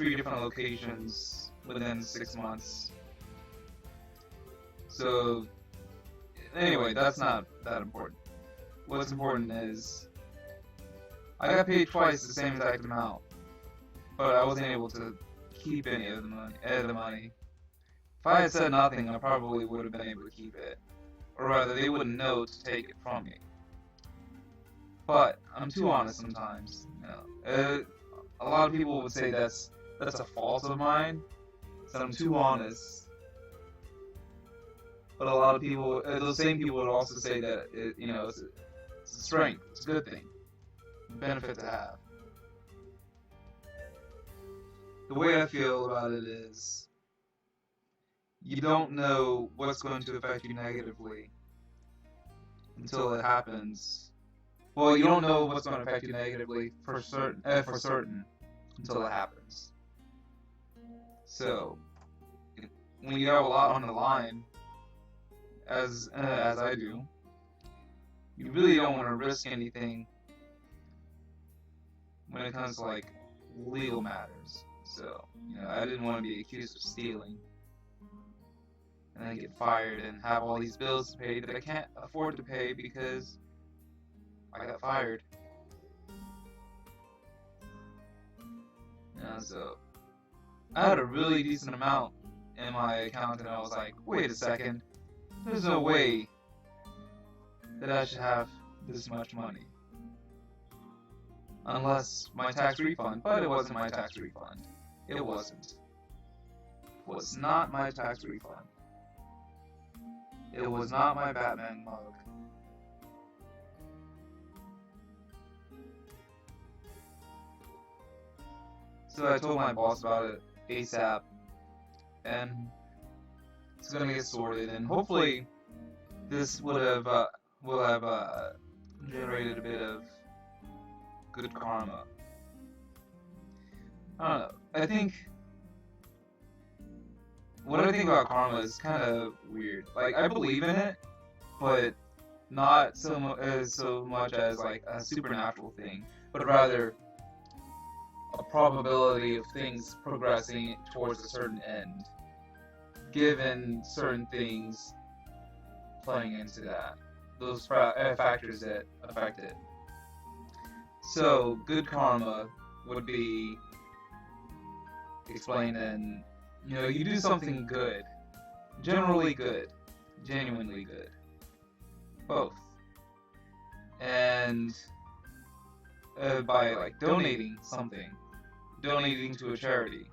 3 different locations within 6 months. So, anyway, that's not that important. What's important is I got paid twice the same exact amount, but I wasn't able to keep any of the money. If I had said nothing, I probably would have been able to keep it, or rather, they wouldn't know to take it from me. But I'm too honest sometimes. A lot of people would say that's a fault of mine, that I'm too honest. But a lot of people, those same people would also say that it's a strength, it's a good thing, a benefit to have. The way I feel about it is, you don't know what's going to affect you negatively until it happens. Well, you don't know what's going to affect you negatively for certain until it happens. So, when you have a lot on the line, as I do, you really don't want to risk anything when it comes to like legal matters. So, I didn't want to be accused of stealing and then get fired and have all these bills to pay that I can't afford to pay because I got fired. So I had a really decent amount in my account, and I was like, wait a second, there's no way that I should have this much money. Unless my tax refund, but it wasn't my tax refund. It wasn't. It was not my tax refund. It was not my Batman mug. So I told my boss about it ASAP, and it's gonna get sorted, and hopefully this will have generated a bit of good karma. I don't know. What I think about karma is kind of weird. Like, I believe in it, but not so much as like a supernatural thing, but rather a probability of things progressing towards a certain end, given certain things playing into that, those factors that affect it. So, good karma would be explained in, you do something good, generally good, genuinely good, both, and by like donating to a charity.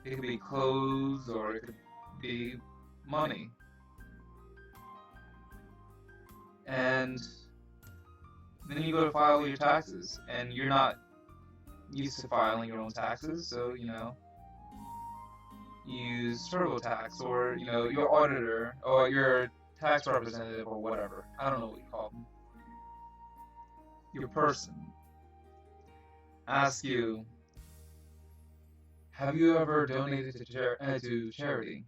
It could be clothes or it could be money. And then you go to file your taxes, and you're not used to filing your own taxes, so use TurboTax or your auditor or your tax representative or whatever. I don't know what you call them. Your person ask you, have you ever donated to charity?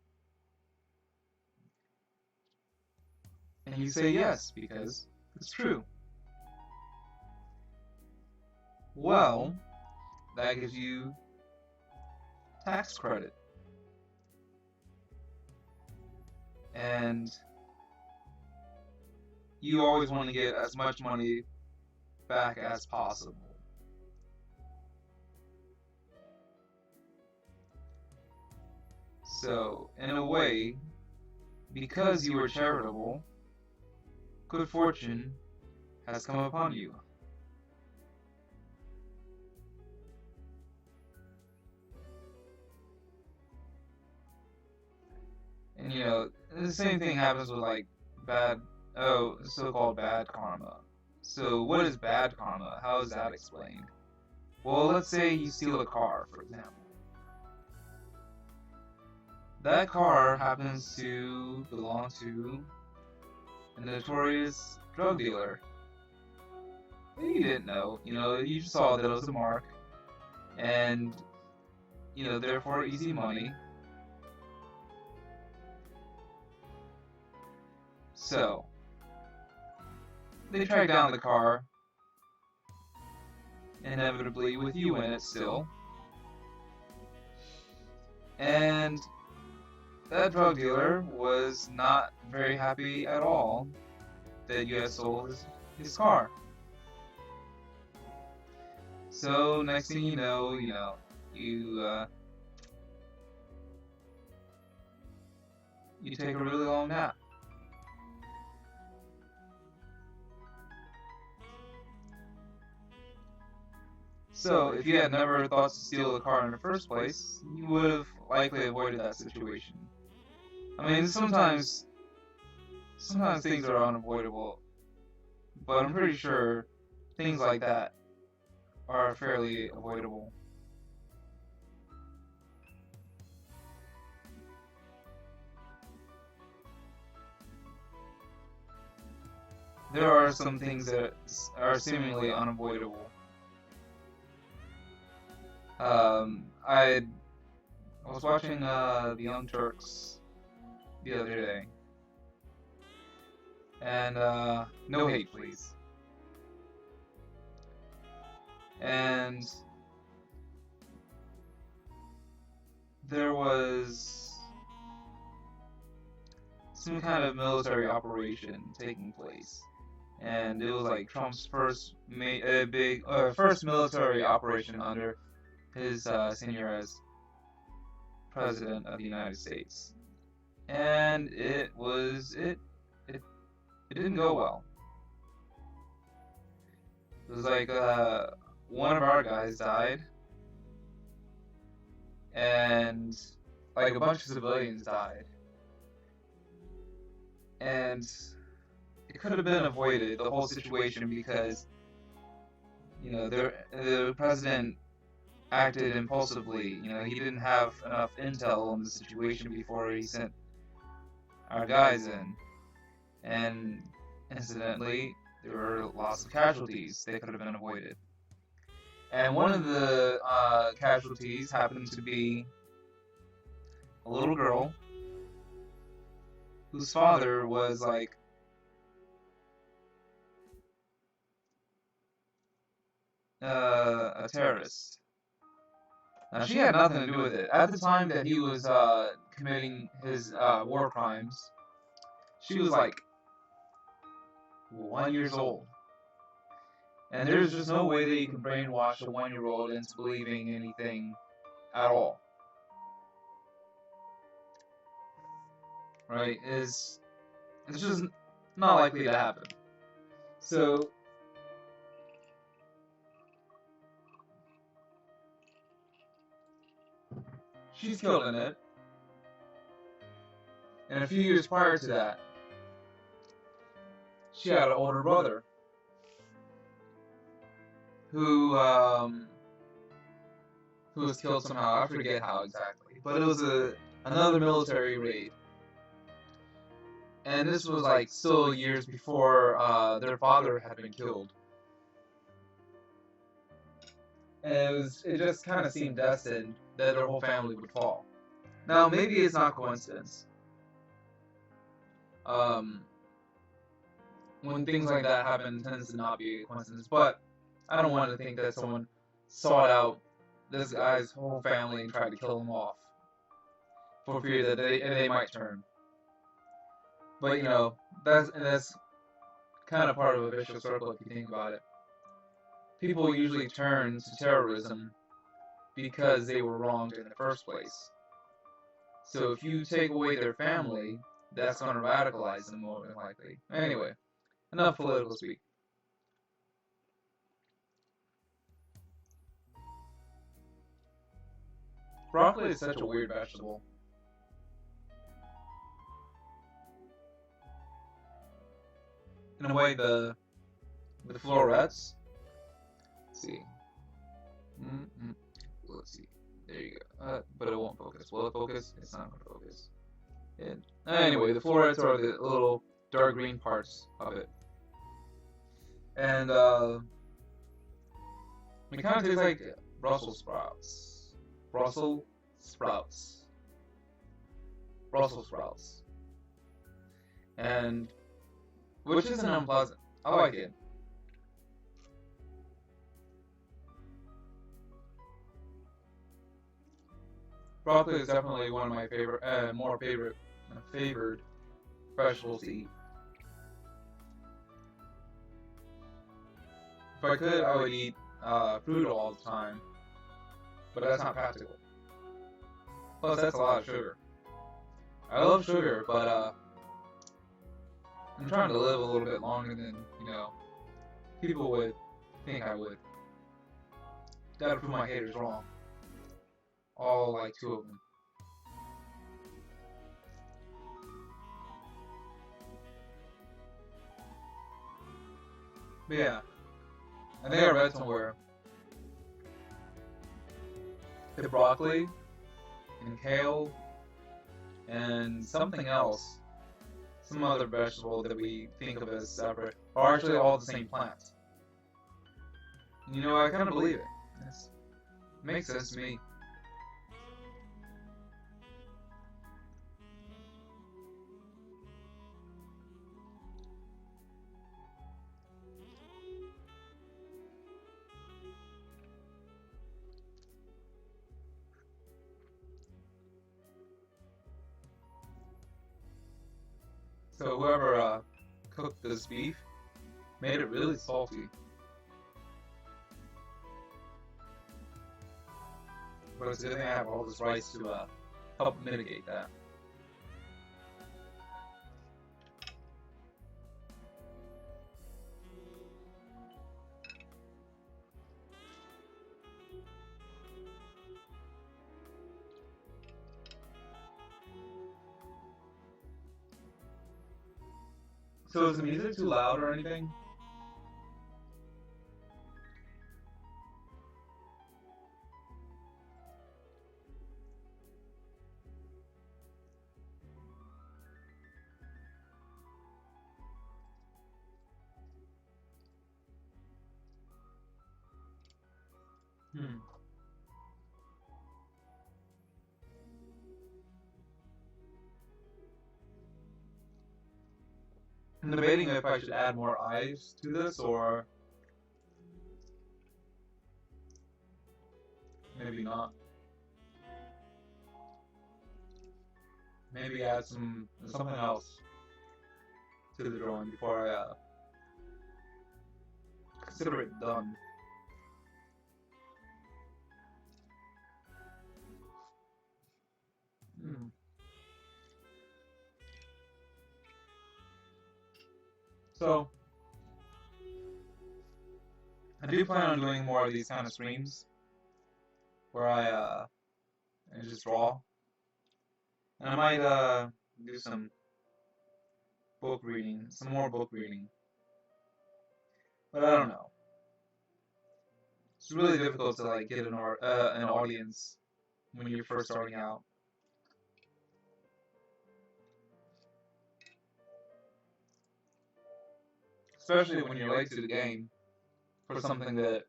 And you say yes, because it's true. Well, that gives you tax credit. And you always want to get as much money back as possible. So, in a way, because you were charitable, good fortune has come upon you. And the same thing happens with like so-called bad karma. So what is bad karma? How is that explained? Well, let's say you steal a car, for example. That car happens to belong to a notorious drug dealer. You didn't know, you just saw that it was a mark, and, therefore easy money. So, they track down the car, inevitably with you in it still, And that drug dealer was not very happy at all that you had stole his car. So next thing you take a really long nap. So if you had never thought to steal the car in the first place, you would have likely avoided that situation. I mean, sometimes things are unavoidable, but I'm pretty sure things like that are fairly avoidable. There are some things that are seemingly unavoidable. I was watching the Young Turks the other day, and no hate, please. And there was some kind of military operation taking place, and it was like Trump's first military operation under his tenure as president of the United States, and it didn't go well. It was like one of our guys died, and like a bunch of civilians died, and it could have been avoided, the whole situation, because the president acted impulsively. He didn't have enough intel on the situation before he sent our guys in, and incidentally, there were lots of casualties that could have been avoided. And one of the casualties happened to be a little girl whose father was like a terrorist. Now, she had nothing to do with it. At the time that he was committing his war crimes, she was like 1 year old. And there's just no way that you can brainwash a 1-year-old into believing anything at all. Right? It's just not likely to happen. So she's killed in it. And a few years prior to that, she had an older brother who was killed somehow. I forget how exactly, but it was another military raid, and this was like still years before their father had been killed, and it just kind of seemed destined that their whole family would fall. Now maybe it's not coincidence. When things like that happen, it tends to not be a coincidence, but I don't want to think that someone sought out this guy's whole family and tried to kill him off for fear that they might turn. But that's kind of part of a vicious circle if you think about it. People usually turn to terrorism because they were wronged in the first place. So if you take away their family, that's going to radicalize them more than likely. Anyway, enough political speak. Broccoli is such a weird vegetable. In a way, the florets. Let's see. Let's see. There you go. But it won't focus. Will it focus? It's not going to focus. Anyway, the florets are the little dark green parts of it. And it kind of tastes like Brussels sprouts. Brussels sprouts. And which isn't unpleasant. I like it. broccoli is definitely one of my favored vegetables to eat. If I could, I would eat fruit all the time, but that's not practical. Plus, that's a lot of sugar. I love sugar, but I'm trying to live a little bit longer than, people would think I would. Gotta prove my haters wrong. All like 2 of them. But yeah, I think I read somewhere that broccoli and kale and something else, some other vegetable that we think of as separate, are actually all the same plant. I kind of believe it. It makes sense to me. So whoever cooked this beef made it really salty. But it's a good thing I have all this rice to help mitigate that. So is the music too loud or anything? Hmm. I'm debating if I should add more eyes to this or maybe not. Maybe add something else to the drawing before I consider it done. Hmm. So I do plan on doing more of these kind of streams where I just draw, and I might do some book reading, some more book reading, but I don't know. It's really difficult to like get an audience when you're first starting out. Especially when you're late to the game for something that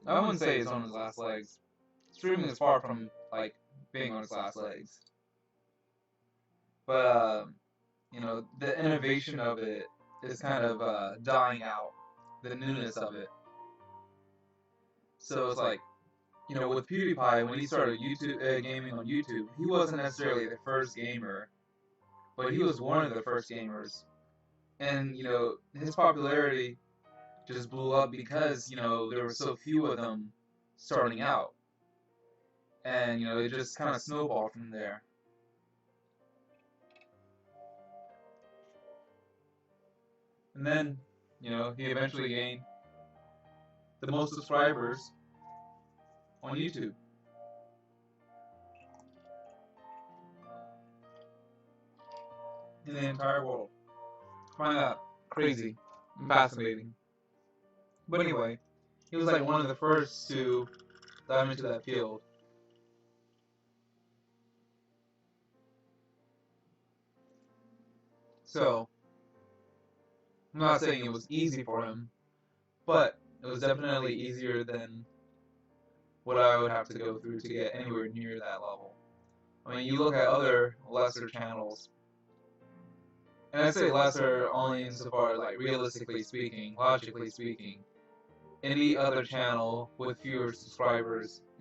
I wouldn't say is on its last legs. Streaming is far from like being on its last legs, but the innovation of it is kind of dying out. The newness of it. So it's like, with PewDiePie, when he started YouTube gaming on YouTube, he wasn't necessarily the first gamer, but he was one of the first gamers. And his popularity just blew up because there were so few of them starting out, and it just kind of snowballed from there. And then he eventually gained the most subscribers on YouTube. In the entire world. I find that crazy and fascinating. But anyway, he was like one of the first to dive into that field. So, I'm not saying it was easy for him, but it was definitely easier than what I would have to go through to get anywhere near that level. I mean, you look at other lesser channels, and I say lesser only insofar as, like, realistically speaking, logically speaking, any other channel with fewer subscribers